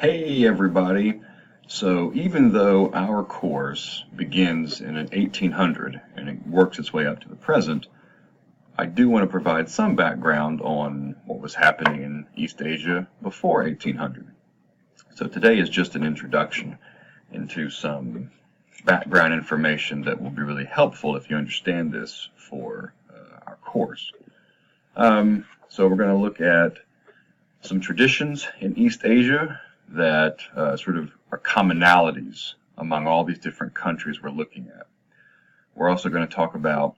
Hey everybody! So even though our course begins in an 1800 and it works its way up to the present, I do want to provide some background on what was happening in East Asia before 1800. So today is just an introduction into some background information that will be really helpful if you understand this for our course. So we're going to look at some traditions in East Asia that sort of are commonalities among all these different countries we're looking at. We're also going to talk about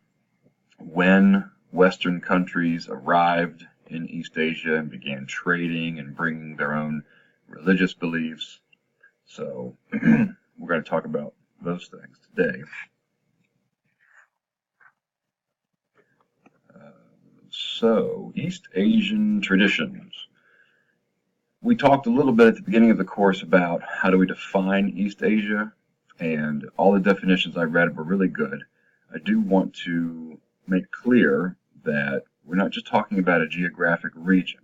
when Western countries arrived in East Asia and began trading and bringing their own religious beliefs. So we're going to talk about those things today. So East Asian traditions. We talked a little bit at the beginning of the course about how do we define East Asia, and all the definitions I read were really good. I do want to make clear that we're not just talking about a geographic region.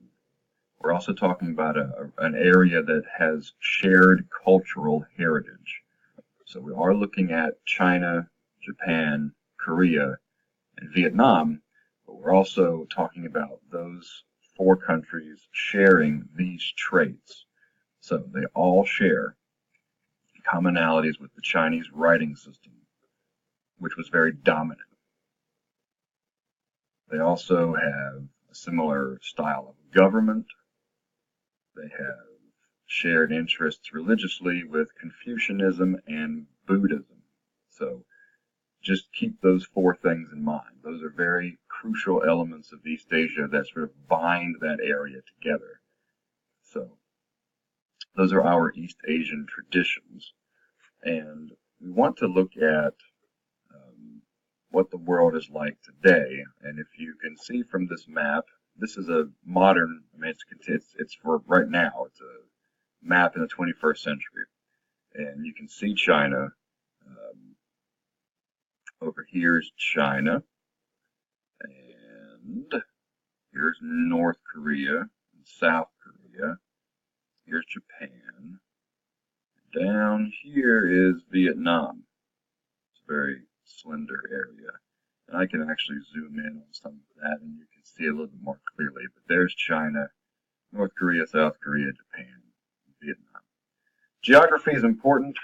We're also talking about an area that has shared cultural heritage. So we are looking at China, Japan, Korea, and Vietnam, but we're also talking about those four countries sharing these traits. So they all share commonalities with the Chinese writing system, which was very dominant. They also have a similar style of government. They have shared interests religiously with Confucianism and Buddhism. So just keep those four things in mind. Those are very crucial elements of East Asia that sort of bind that area together. So those are our East Asian traditions. And we want to look at what the world is like today. And if you can see from this map, this is a modern, I mean, it's for right now. It's a map in the 21st century. And you can see China. Over here is China. And here's North Korea and South Korea. Here's Japan. Down here is Vietnam. It's a very slender area. And I can actually zoom in on some of that and you can see a little bit more clearly. But there's China, North Korea, South Korea, Japan, and Vietnam. Geography is important.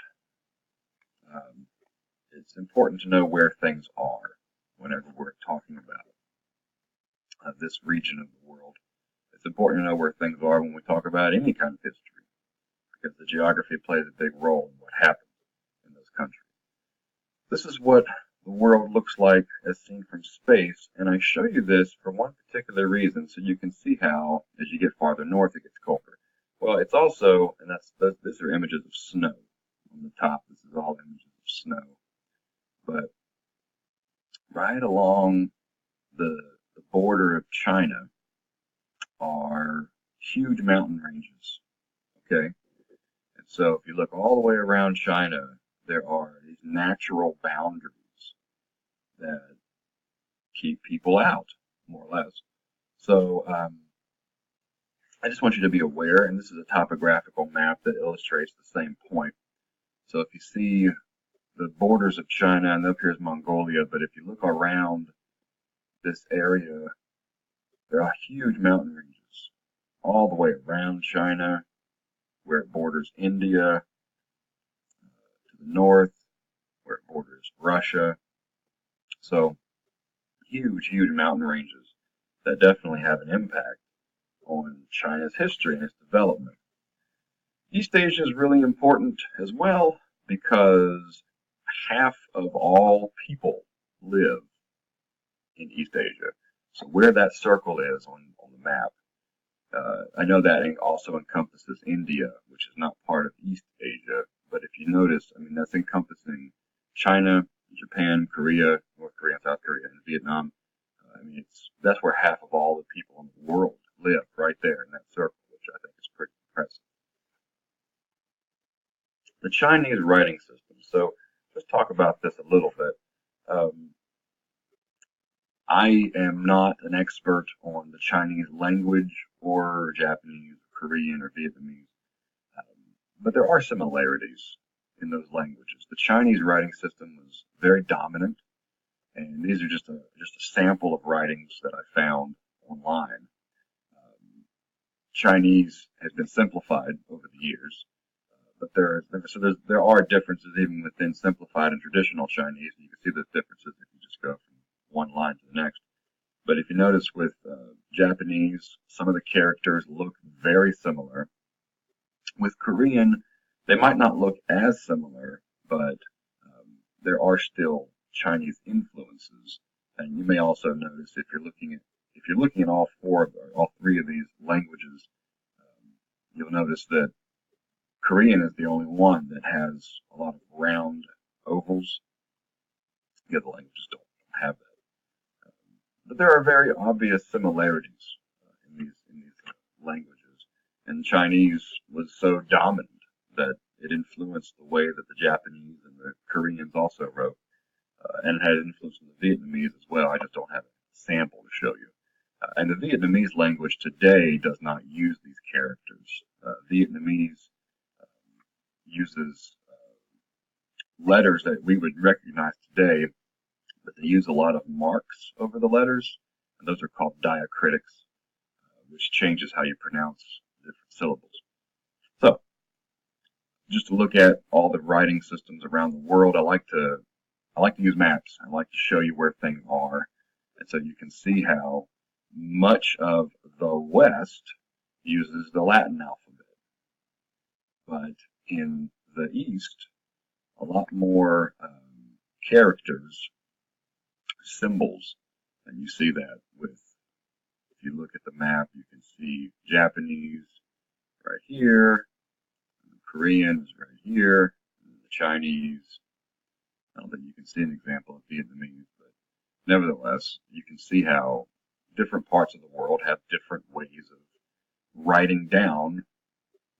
It's important to know where things are whenever we're talking about this region of the world. It's important to know where things are when we talk about any kind of history, because the geography plays a big role in what happens in those countries. This is what the world looks like as seen from space, and I show you this for one particular reason, so you can see how, as you get farther north, it gets colder. Well, it's also, and these are images of snow. On the top, this is all images of snow. But right along the border of China are huge mountain ranges, okay? And so if you look all the way around China, there are these natural boundaries that keep people out, more or less. So I just want you to be aware, and this is a topographical map that illustrates the same point. So if you see the borders of China, and up here is Mongolia, but if you look around this area, there are huge mountain ranges all the way around China, where it borders India, to the north, where it borders Russia. So huge, huge mountain ranges that definitely have an impact on China's history and its development. East Asia is really important as well because half of all people live in East Asia. So where that circle is on the map, I know that also encompasses India, which is not part of East Asia. But if you notice, I mean, that's encompassing China, Japan, Korea, North Korea, South Korea, and Vietnam. I mean, that's where half of all the people in the world live, right there in that circle, which I think is pretty impressive. The Chinese writing system. So let's talk about this a little bit. I am not an expert on the Chinese language or Japanese, Korean, or Vietnamese. but there are similarities in those languages. The Chinese writing system was very dominant, and these are just a sample of writings that I found online. Chinese has been simplified over the years, but there are differences even within simplified and traditional Chinese. You can see those differences if you just go from one line to the next. But if you notice with Japanese, some of the characters look very similar. With Korean, they might not look as similar, but there are still Chinese influences. And you may also notice if you're looking at all three of these languages, you'll notice that Korean is the only one that has a lot of round ovals. The other languages don't have that. But there are very obvious similarities in these languages. And Chinese was so dominant that it influenced the way that the Japanese and the Koreans also wrote. And it had influence on the Vietnamese as well. I just don't have a sample to show you. And the Vietnamese language today does not use these characters. Vietnamese uses letters that we would recognize today, but they use a lot of marks over the letters, and those are called diacritics, which changes how you pronounce different syllables. So, just to look at all the writing systems around the world, I like to use maps. I like to show you where things are, and so you can see how much of the West uses the Latin alphabet, but in the East, a lot more characters, symbols, and you see that with, if you look at the map, you can see Japanese right here, Korean is right here, and the Chinese. I don't think you can see an example of Vietnamese, but nevertheless, you can see how different parts of the world have different ways of writing down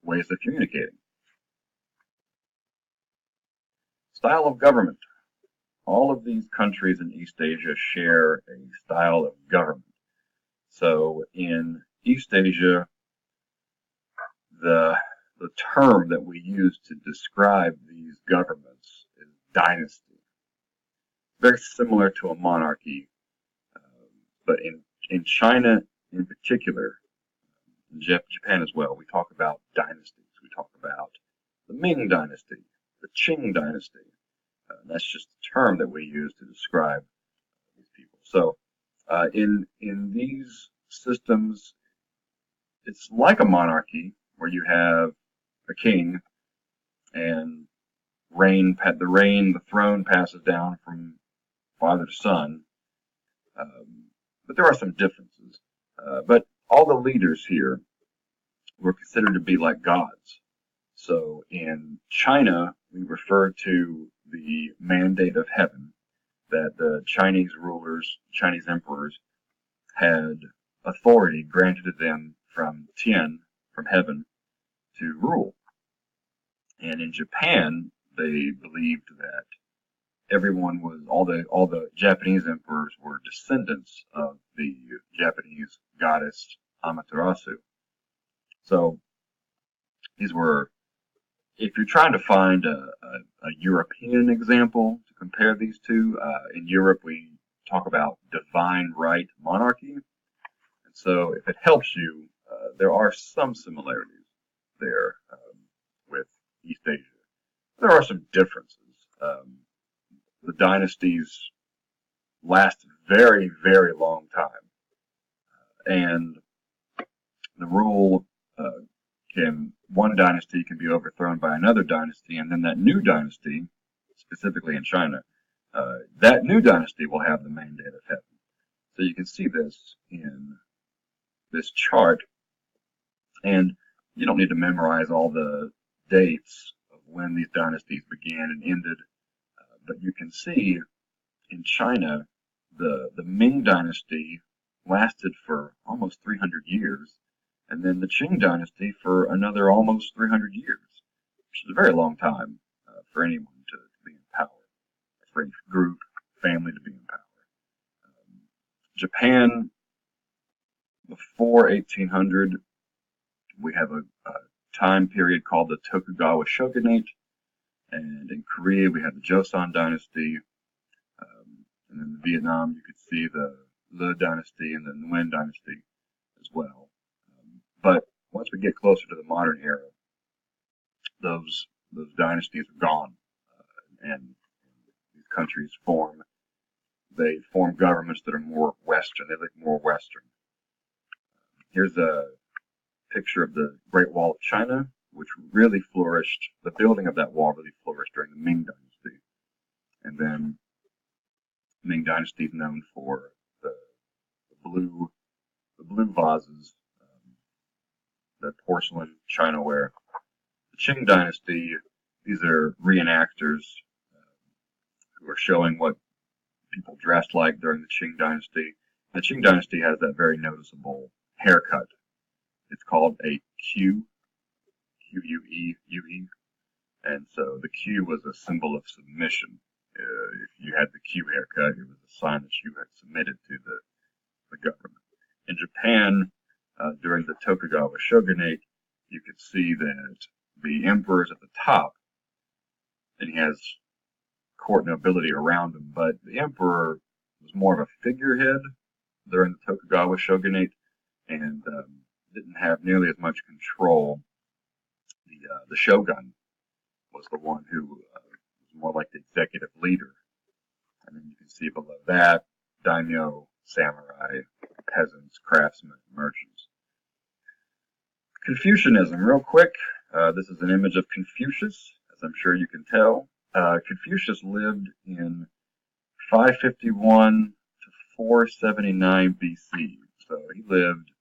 ways of communicating. Style of government. All of these countries in East Asia share a style of government. So in East Asia, the term that we use to describe these governments is dynasty. Very similar to a monarchy, but in China in particular, in Japan as well, we talk about dynasties. We talk about the Ming Dynasty, the Qing Dynasty. That's just the term that we use to describe these people. So in these systems, it's like a monarchy where you have a king and the throne passes down from father to son. But there are some differences. But all the leaders here were considered to be like gods. So in China, we refer to the mandate of heaven, that the Chinese rulers, Chinese emperors, had authority granted to them from Tian, from heaven, to rule. And in Japan, they believed that all the Japanese emperors were descendants of the Japanese goddess Amaterasu. So these were, if you're trying to find a European example to compare these two, in Europe we talk about divine right monarchy. And so if it helps you, there are some similarities there with East Asia. There are some differences. The dynasties last very, very long time. And the rule one dynasty can be overthrown by another dynasty, and then that new dynasty, specifically in China, that new dynasty will have the mandate of heaven. So you can see this in this chart, and you don't need to memorize all the dates of when these dynasties began and ended, but you can see in China the Ming dynasty lasted for almost 300 years, and then the Qing dynasty for another almost 300 years, which is a very long time for anyone to be in power, for any group, family to be in power. Japan, before 1800, we have a time period called the Tokugawa Shogunate, and in Korea we have the Joseon Dynasty, and in Vietnam you could see the Le Dynasty and the Nguyen Dynasty as well. But once we get closer to the modern era, those dynasties are gone, and these countries form governments that are more Western. They look more Western. Here's a picture of the Great Wall of China, which really flourished. The building of that wall really flourished during the Ming Dynasty, and then the Ming Dynasty is known for the blue vases, the porcelain chinaware. The Qing Dynasty, these are reenactors who are showing what people dressed like during the Qing Dynasty. The Qing Dynasty has that very noticeable haircut. It's called a Q, Q-U-E-U-E, and so the Q was a symbol of submission. If you had the Q haircut, it was a sign that you had submitted to the government. In Japan, during the Tokugawa Shogunate, you could see that the emperor's at the top, and he has court nobility around him, but the emperor was more of a figurehead during the Tokugawa Shogunate, and didn't have nearly as much control. The shogun was the one who was more like the executive leader. And then you can see below that, daimyo, samurai, peasants, craftsmen, merchants. Confucianism, real quick. This is an image of Confucius, as I'm sure you can tell. Confucius lived in 551 to 479 BC, so he lived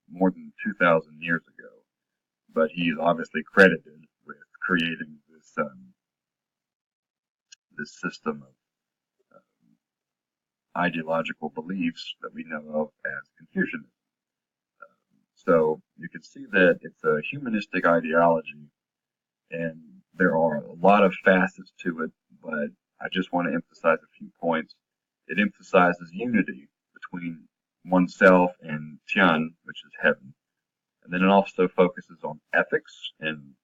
more than 2,000 years ago. But he's obviously credited with creating this system of ideological beliefs that we know of as Confucianism. So you can see that it's a humanistic ideology, and there are a lot of facets to it, but I just want to emphasize a few points. It emphasizes unity between oneself and Tian, which is heaven. And then it also focuses on ethics, and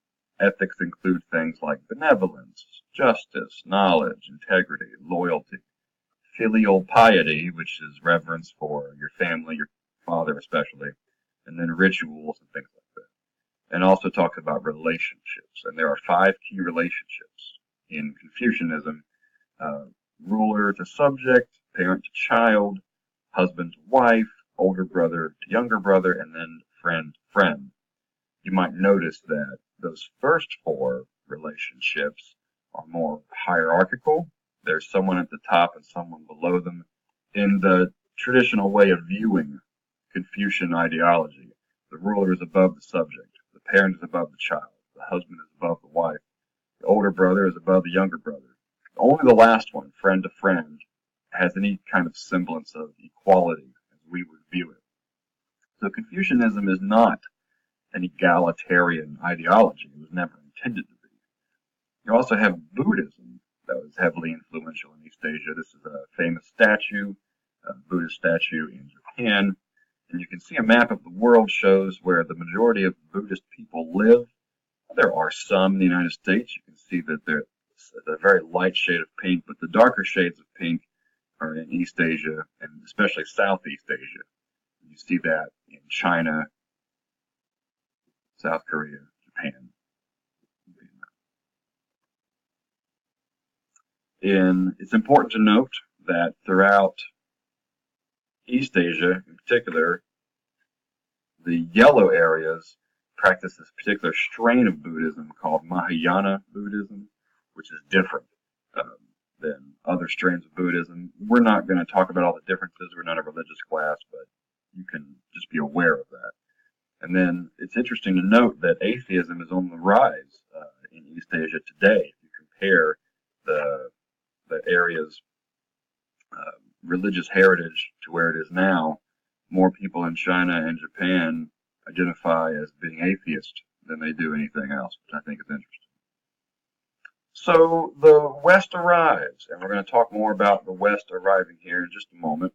ethics include things like benevolence, justice, knowledge, integrity, loyalty, filial piety, which is reverence for your family, your father especially, and then rituals and things like that. And also talks about relationships, and there are 5 key relationships in Confucianism: ruler to subject, parent to child, husband to wife, older brother to younger brother, and then friend to friend. You might notice that those first 4 relationships are more hierarchical. There's someone at the top and someone below them. In the traditional way of viewing Confucian ideology, the ruler is above the subject, the parent is above the child, the husband is above the wife, the older brother is above the younger brother. Only the last one, friend to friend, has any kind of semblance of equality as we would view it. So Confucianism is not an egalitarian ideology. It was never intended to be. You also have Buddhism that was heavily influential in East Asia. This is a famous statue, a Buddhist statue in Japan. And you can see a map of the world shows where the majority of Buddhist people live. There are some in the United States. You can see that they're a very light shade of pink, but the darker shades of pink are in East Asia, and especially Southeast Asia. You see that in China, South Korea, Japan, Vietnam. It's important to note that throughout East Asia, in particular, the yellow areas practice this particular strain of Buddhism called Mahayana Buddhism, which is different than other strains of Buddhism. We're not going to talk about all the differences. We're not a religious class, but you can just be aware of that. And then it's interesting to note that atheism is on the rise in East Asia today. If you compare the area's religious heritage to where it is now, more people in China and Japan identify as being atheist than they do anything else, which I think is interesting. So the West arrives, and we're going to talk more about the West arriving here in just a moment.